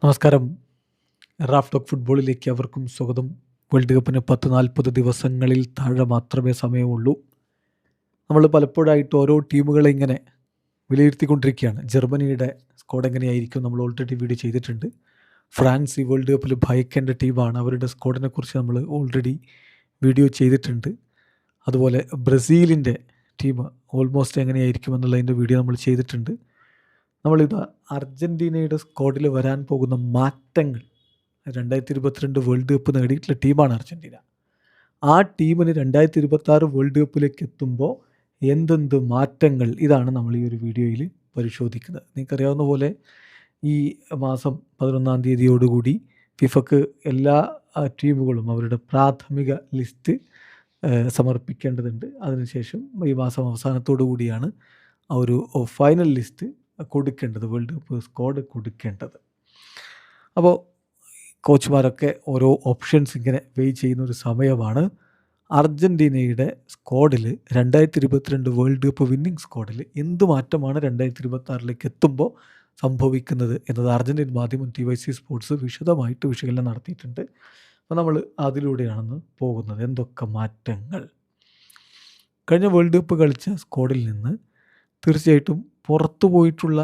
നമസ്കാരം. Raf talk ഫുട്ബോളിലേക്ക് അവർക്കും സ്വാഗതം. വേൾഡ് കപ്പിന് 40 ദിവസങ്ങളിൽ താഴെ മാത്രമേ സമയമുള്ളൂ. നമ്മൾ പലപ്പോഴായിട്ട് ഓരോ ടീമുകളെ ഇങ്ങനെ വിലയിരുത്തിക്കൊണ്ടിരിക്കുകയാണ്. ജർമ്മനിയുടെ സ്ക്വാഡ് എങ്ങനെയായിരിക്കും നമ്മൾ ഓൾറെഡി വീഡിയോ ചെയ്തിട്ടുണ്ട്. ഫ്രാൻസ് ഈ വേൾഡ് കപ്പിൽ ഭയക്കേണ്ട ടീമാണ്. അവരുടെ സ്ക്വാഡിനെ കുറിച്ച് നമ്മൾ ഓൾറെഡി വീഡിയോ ചെയ്തിട്ടുണ്ട്. അതുപോലെ ബ്രസീലിൻ്റെ ടീം ഓൾമോസ്റ്റ് എങ്ങനെയായിരിക്കും എന്നുള്ളതിൻ്റെ വീഡിയോ നമ്മൾ ചെയ്തിട്ടുണ്ട്. നമ്മളിത് അർജൻറ്റീനയുടെ സ്ക്വാഡിൽ വരാൻ പോകുന്ന മാറ്റങ്ങൾ, 2022 വേൾഡ് കപ്പ് നേടിയിട്ടുള്ള ടീമാണ് അർജൻറ്റീന. ആ ടീമിന് 2026 വേൾഡ് കപ്പിലേക്ക് എത്തുമ്പോൾ എന്തെന്ത് മാറ്റങ്ങൾ, ഇതാണ് നമ്മൾ ഈ ഒരു വീഡിയോയിൽ പരിശോധിക്കുന്നത്. നിങ്ങൾക്കറിയാവുന്ന പോലെ ഈ മാസം 11-ാം തീയതിയോടുകൂടി ഫിഫക്ക് എല്ലാ ടീമുകളും അവരുടെ പ്രാഥമിക ലിസ്റ്റ് സമർപ്പിക്കേണ്ടതുണ്ട്. അതിനുശേഷം ഈ മാസം അവസാനത്തോടു കൂടിയാണ് ആ ഒരു ഫൈനൽ ലിസ്റ്റ് കൊടുക്കേണ്ടത്, വേൾഡ് കപ്പ് സ്ക്വാഡ് കൊടുക്കേണ്ടത്. അപ്പോൾ കോച്ചുമാരൊക്കെ ഓരോ ഓപ്ഷൻസ് ഇങ്ങനെ വെയ് ചെയ്യുന്നൊരു സമയമാണ്. അർജൻറ്റീനയുടെ സ്ക്വാഡിൽ 2022 വേൾഡ് കപ്പ് വിന്നിംഗ് സ്ക്വാഡിൽ എന്ത് മാറ്റമാണ് 2026 എത്തുമ്പോൾ സംഭവിക്കുന്നത് എന്നത് അർജൻറ്റീൻ മാധ്യമം TYC സ്പോർട്സ് വിശദമായിട്ട് വിശകലനം നടത്തിയിട്ടുണ്ട്. അപ്പോൾ നമ്മൾ അതിലൂടെയാണെന്ന് പോകുന്നത്. എന്തൊക്കെ മാറ്റങ്ങൾ? കഴിഞ്ഞ വേൾഡ് കപ്പ് കളിച്ച സ്ക്വാഡിൽ നിന്ന് തീർച്ചയായിട്ടും പുറത്തു പോയിട്ടുള്ള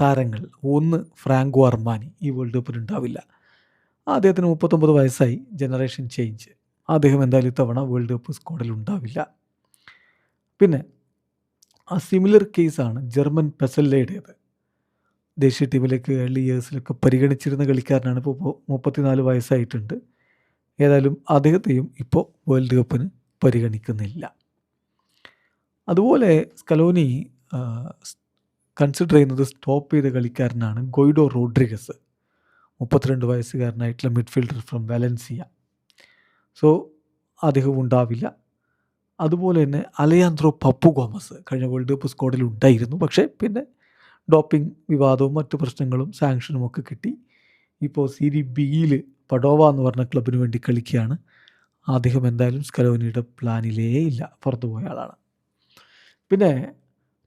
താരങ്ങൾ, ഒന്ന് ഫ്രാങ്കോ അർമാനി ഈ വേൾഡ് കപ്പിൽ ഉണ്ടാവില്ല. അദ്ദേഹത്തിന് 39 വയസ്സായി, ജനറേഷൻ ചേഞ്ച്. അദ്ദേഹം എന്തായാലും ഇത്തവണ വേൾഡ് കപ്പ് സ്ക്വാഡിൽ ഉണ്ടാവില്ല. പിന്നെ ആ സിമിലർ കേസാണ് ജർമ്മൻ പെസല്ലയുടേത്. ദേശീയ ടീമിലേക്ക് ഏർലി ഇയേഴ്സിലൊക്കെ പരിഗണിച്ചിരുന്ന കളിക്കാരനാണ്. ഇപ്പോൾ 34 വയസ്സായിട്ടുണ്ട്. ഏതായാലും അദ്ദേഹത്തെയും ഇപ്പോൾ വേൾഡ് കപ്പിന് പരിഗണിക്കുന്നില്ല. അതുപോലെ സ്കലോനി കൺസിഡർ ചെയ്യുന്നത് സ്റ്റോപ്പ് ചെയ്ത കളിക്കാരനാണ് Guido Rodriguez, 32 വയസ്സുകാരനായിട്ടുള്ള midfielder from Valencia. So അദ്ദേഹം ഉണ്ടാവില്ല. അതുപോലെ തന്നെ അലയാൻഡ്രോ പപ്പു ഗോമസ് കഴിഞ്ഞ വേൾഡ് കപ്പ് സ്ക്വാഡിൽ ഉണ്ടായിരുന്നു. പക്ഷേ പിന്നെ ഡോപ്പിംഗ് വിവാദവും മറ്റു പ്രശ്നങ്ങളും സാങ്ഷനും ഒക്കെ കിട്ടി. ഇപ്പോൾ സീരി ബിയിൽ പഡോവ എന്ന് പറഞ്ഞ ക്ലബിന് വേണ്ടി കളിക്കുകയാണ്. അദ്ദേഹം എന്തായാലും സ്കലോനിയുടെ പ്ലാനിലേ ഇല്ല, പുറത്തു പോയ ആളാണ്. പിന്നെ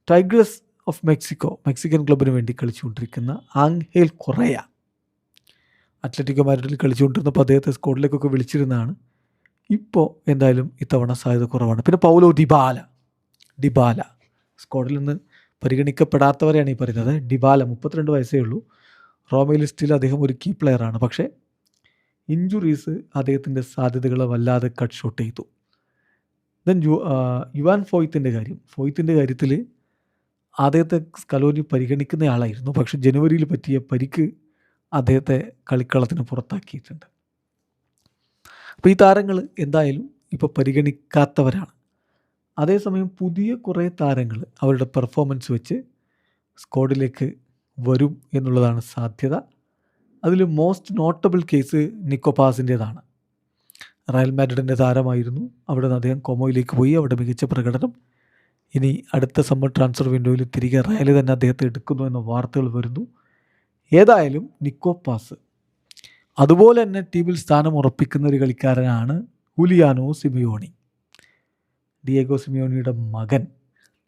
ടൈഗ്രസ് ഓഫ് മെക്സിക്കൻ ക്ലബിന് വേണ്ടി കളിച്ചുകൊണ്ടിരിക്കുന്ന ആംഹേൽ കൊറയ, അത്ലറ്റിക്കോ മാഡ്രിഡിൽ കളിച്ചുകൊണ്ടിരുന്നപ്പോൾ അദ്ദേഹത്തെ സ്ക്വാഡിലേക്കൊക്കെ വിളിച്ചിരുന്നതാണ്. ഇപ്പോൾ എന്തായാലും ഇത്തവണ സാധ്യത കുറവാണ്. പിന്നെ പൗലോ ഡിബാല സ്ക്വാഡിൽ നിന്ന് പരിഗണിക്കപ്പെടാത്തവരെയാണ് ഈ പറയുന്നത്. ഡിബാല 32 വയസ്സേ ഉള്ളൂ. റോമ ലിസ്റ്റിൽ അദ്ദേഹം ഒരു കീ പ്ലെയറാണ്. പക്ഷേ ഇഞ്ചുറീസ് അദ്ദേഹത്തിൻ്റെ സാധ്യതകളെ വല്ലാതെ കട്ട് ഷോട്ട് ചെയ്തു. ദെൻ യുവാൻ ഫോയ്ത്തിൻ്റെ കാര്യത്തിൽ അദ്ദേഹത്തെ സ്കലോനി പരിഗണിക്കുന്ന ആളായിരുന്നു. പക്ഷേ ജനുവരിയിൽ പറ്റിയ പരിക്ക് അദ്ദേഹത്തെ കളിക്കളത്തിന് പുറത്താക്കിയിട്ടുണ്ട്. അപ്പോൾ ഈ താരങ്ങൾ എന്തായാലും ഇപ്പോൾ പരിഗണിക്കാത്തവരാണ്. അതേസമയം പുതിയ കുറേ താരങ്ങൾ അവരുടെ പെർഫോമൻസ് വെച്ച് സ്ക്വാഡിലേക്ക് വരും എന്നുള്ളതാണ് സാധ്യത. അതിൽ മോസ്റ്റ് നോട്ടബിൾ കേസ് നിക്കോ പാസിൻ്റേതാണ്. റയൽ മാഡ്രിഡിൻ്റെ താരമായിരുന്നു. അവിടെ നിന്ന് അദ്ദേഹം കൊമോയിലേക്ക് പോയി, അവിടെ മികച്ച പ്രകടനം. ഇനി അടുത്ത സമ്മർ ട്രാൻസ്ഫർ വിൻഡോയിൽ തിരികെ റയൽ തന്നെ അദ്ദേഹത്തെ എടുക്കുന്നു എന്ന വാർത്തകൾ വരുന്നു. ഏതായാലും നിക്കോ പാസ്. അതുപോലെ തന്നെ ടീമിൽ സ്ഥാനം ഉറപ്പിക്കുന്ന ഒരു കളിക്കാരനാണ് ഹുലിയാനോ സിമിയോണി. ഡിയേഗോ സിമിയോണിയുടെ മകൻ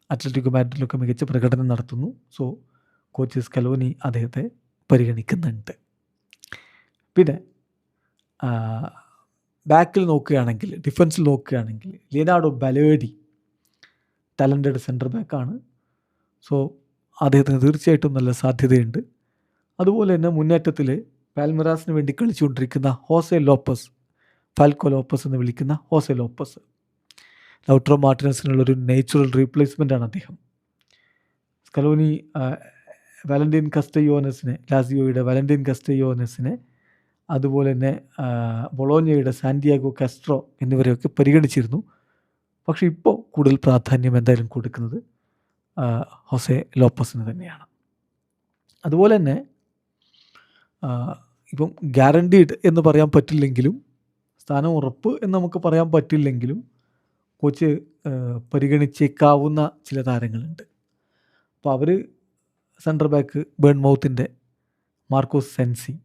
അത്ലറ്റിക്കോ മാഡ്രിഡിലൊക്കെ മികച്ച പ്രകടനം നടത്തുന്നു. സോ കോച്ച് സ്കലോനി അദ്ദേഹത്തെ പരിഗണിക്കുന്നുണ്ട്. പിന്നെ ബാക്കിൽ നോക്കുകയാണെങ്കിൽ, ഡിഫൻസിൽ നോക്കുകയാണെങ്കിൽ ലിയനാർഡോ ബലേഡി ടാലൻറ്റഡ് സെൻറ്റർ ബാക്കാണ്. സോ അദ്ദേഹത്തിന് തീർച്ചയായിട്ടും നല്ല സാധ്യതയുണ്ട്. അതുപോലെ തന്നെ മുന്നേറ്റത്തിൽ പാൽമിറാസിന് വേണ്ടി കളിച്ചുകൊണ്ടിരിക്കുന്ന ഫാൽക്കോ ലോപ്പസ് എന്ന് വിളിക്കുന്ന ഹോസെ ലോപ്പസ്, ലൗട്രോ മാർട്ടിനസിനുള്ളൊരു നേച്ചുറൽ റീപ്ലേസ്മെൻ്റാണ് അദ്ദേഹം. സ്കലോനി ലാസിയോയുടെ വാലന്റീൻ കസ്റ്റയോനസിനെ, അതുപോലെ തന്നെ ബൊളോഞ്ഞയുടെ സാന്റിയാഗോ കാസ്ട്രോ എന്നിവരെയൊക്കെ പരിഗണിച്ചിരുന്നു. പക്ഷേ ഇപ്പോൾ കൂടുതൽ പ്രാധാന്യം എന്തായാലും കൊടുക്കുന്നത് ഹോസെ ലോപ്പസിന് തന്നെയാണ്. അതുപോലെ തന്നെ ഇപ്പം ഗ്യാരണ്ടീഡ് എന്ന് പറയാൻ പറ്റില്ലെങ്കിലും, സ്ഥാനം ഉറപ്പ് എന്ന് നമുക്ക് പറയാൻ പറ്റില്ലെങ്കിലും കോച്ച് പരിഗണിച്ചേക്കാവുന്ന ചില താരങ്ങളുണ്ട്. അപ്പോൾ അവർ സെൻറ്റർ ബാക്ക് ബേൺമൗത്തിൻ്റെ മാർക്കോസ് സെൻസി,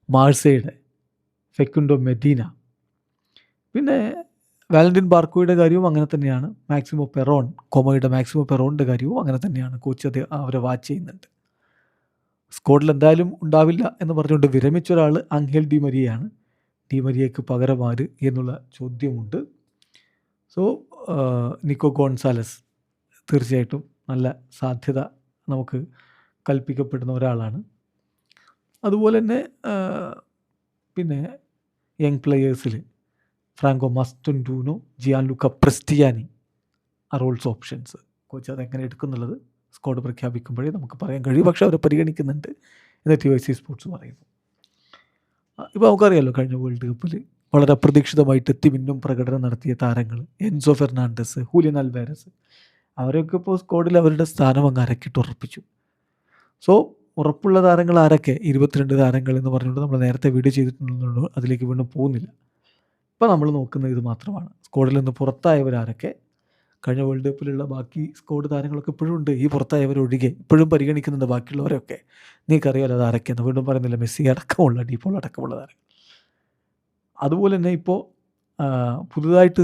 മാഴ്സയുടെ ഫെക്കുണ്ടോ മെഡീന, പിന്നെ വാലന്റിൻ ബാർക്കോയുടെ കാര്യവും അങ്ങനെ തന്നെയാണ്. കൊമോയുടെ മാക്സിമോ പെറോണിൻ്റെ കാര്യവും അങ്ങനെ തന്നെയാണ്. കോച്ച് അവരെ വാച്ച് ചെയ്യുന്നുണ്ട്. സ്ക്വാഡിൽ എന്തായാലും ഉണ്ടാവില്ല എന്ന് പറഞ്ഞുകൊണ്ട് വിരമിച്ച ഒരാൾ ആംഗേൽ ഡി മരിയയാണ്. ഡി മരിയയ്ക്ക് പകരം ആര് എന്നുള്ള ചോദ്യമുണ്ട്. സോ നിക്കോ ഗോൺസാലസ് തീർച്ചയായിട്ടും നല്ല സാധ്യത നമുക്ക് കൽപ്പിക്കപ്പെടുന്ന ഒരാളാണ്. അതുപോലെ തന്നെ പിന്നെ യങ് പ്ലെയേഴ്സിൽ Franco Mastantuono, Gian Luca Prestianni are also options. Coach അതെങ്ങനെ എടുക്കുന്നുള്ളത് സ്ക്വാഡ് പ്രഖ്യാപിക്കുമ്പോഴേ നമുക്ക് പറയാൻ കഴിയും. പക്ഷേ അവരെ പരിഗണിക്കുന്നുണ്ട് എന്ന് TYC സ്പോർട്സ് പറയുന്നു. ഇപ്പോൾ നമുക്കറിയാമല്ലോ, കഴിഞ്ഞ വേൾഡ് കപ്പിൽ വളരെ അപ്രതീക്ഷിതമായിട്ട് എത്തിമിന്നും പ്രകടനം നടത്തിയ താരങ്ങൾ എൻസോ ഫെർണാണ്ടസ്, ഹൂലിയൻ അൽവാരസ്, അവരൊക്കെ ഇപ്പോൾ സ്ക്വാഡിൽ അവരുടെ സ്ഥാനം അങ്ങ് അരക്കിട്ട് ഉറപ്പിച്ചു. സോ ഉറപ്പുള്ള താരങ്ങൾ ആരൊക്കെ? 22 താരങ്ങൾ എന്ന് പറഞ്ഞുകൊണ്ട് നമ്മൾ നേരത്തെ വീഡിയോ ചെയ്തിട്ടുണ്ടെന്നുള്ളൂ, അതിലേക്ക് വീണ്ടും പോകുന്നില്ല. ഇപ്പോൾ നമ്മൾ നോക്കുന്നത് ഇത് മാത്രമാണ്. സ്ക്വാഡിൽ നിന്ന് പുറത്തായവരാരൊക്കെ? കഴിഞ്ഞ വേൾഡ് കപ്പിലുള്ള ബാക്കി സ്ക്വാഡ് താരങ്ങളൊക്കെ ഇപ്പോഴും ഉണ്ട്. ഈ പുറത്തായവരൊഴികെ ഇപ്പോഴും പരിഗണിക്കുന്നുണ്ട് ബാക്കിയുള്ളവരൊക്കെ. നീക്കറിയാലോ അത് ആരൊക്കെയെന്ന്, വീണ്ടും പറയുന്നില്ല. മെസ്സി അടക്കമുള്ള, ഡീപോൾ അടക്കമുള്ള താരങ്ങൾ. അതുപോലെ തന്നെ ഇപ്പോൾ പുതുതായിട്ട്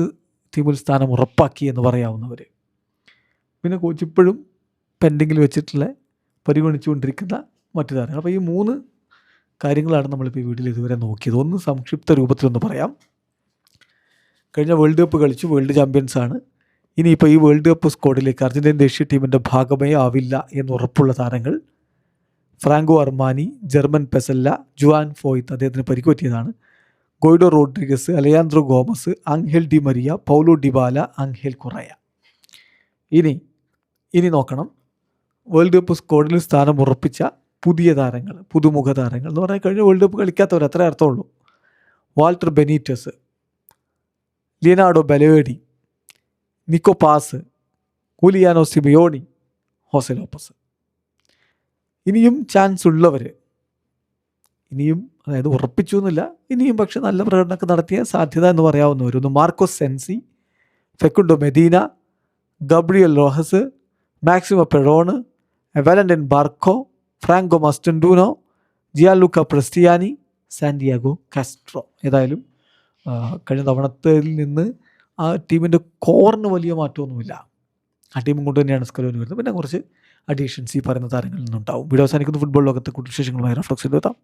ടീമിൽ സ്ഥാനം ഉറപ്പാക്കി എന്ന് പറയാവുന്നവർ, പിന്നെ കോച്ച് ഇപ്പോഴും പെൻഡിങ്ങിൽ വെച്ചിട്ടുള്ള പരിഗണിച്ചുകൊണ്ടിരിക്കുന്ന മറ്റു താരങ്ങൾ. അപ്പോൾ ഈ 3 കാര്യങ്ങളാണ് നമ്മളിപ്പോൾ ഈ വീഡിയോയിൽ ഇതുവരെ നോക്കിയത്. ഒന്ന് സംക്ഷിപ്ത രൂപത്തിലൊന്ന് പറയാം. കഴിഞ്ഞ വേൾഡ് കപ്പ് കളിച്ചു, വേൾഡ് ചാമ്പ്യൻസാണ്. ഇനിയിപ്പോൾ ഈ വേൾഡ് കപ്പ് സ്ക്വാഡിലേക്ക് അർജൻറ്റീൻ ദേശീയ ടീമിൻ്റെ ഭാഗമേ ആവില്ല എന്ന് ഉറപ്പുള്ള താരങ്ങൾ Franco Armani, German Pezzella, Juan Foyth, അദ്ദേഹത്തിന് പരിക്ക് പറ്റിയതാണ്, Guido Rodriguez, Alejandro Gomez, Angel Di Maria, Paulo Dybala, Angel Correa. ഇനി നോക്കണം വേൾഡ് കപ്പ് സ്ക്വാഡിൽ സ്ഥാനം ഉറപ്പിച്ച പുതിയ താരങ്ങൾ, പുതുമുഖ താരങ്ങൾ എന്ന് പറഞ്ഞാൽ കഴിഞ്ഞ വേൾഡ് കപ്പ് കളിക്കാത്തവർ, അത്രേ അർത്ഥമുള്ളൂ. Walter Benitez, Leonardo Balerdi, Nico Paz, Giuliano Simeone, Jose Lopez. ഇനിയും ചാൻസ് ഉള്ളവർ, ഇനിയും, അതായത് ഉറപ്പിച്ചു എന്നില്ല, ഇനിയും പക്ഷെ നല്ല പ്രകടനമൊക്കെ നടത്തിയ സാധ്യത എന്ന് പറയാവുന്നവരൊന്ന് Marcos Senesi, Facundo Medina, Gabriel Rojas, Maximo Perrone, Valentin Barco, Franco Mastantuono, Gianluca Prestianni, Santiago Castro. ഏതായാലും കഴിഞ്ഞ തവണത്തിൽ നിന്ന് ആ ടീമിൻ്റെ കോറിന് വലിയ മാറ്റമൊന്നുമില്ല. ആ ടീമും കൊണ്ട് തന്നെയാണ് സ്കലോനി വരുന്നത്. പിന്നെ കുറച്ച് അഡീഷൻസ് ഈ പറയുന്ന താരങ്ങളിൽ നിന്നുണ്ടാവും. വീഡിയോ അവസാനിക്കുന്ന ഫുട്ബോൾ ലോകത്തെ കൂടുതൽ വിശേഷങ്ങളുമായി റഫ്ലക്സിൽ എത്താം.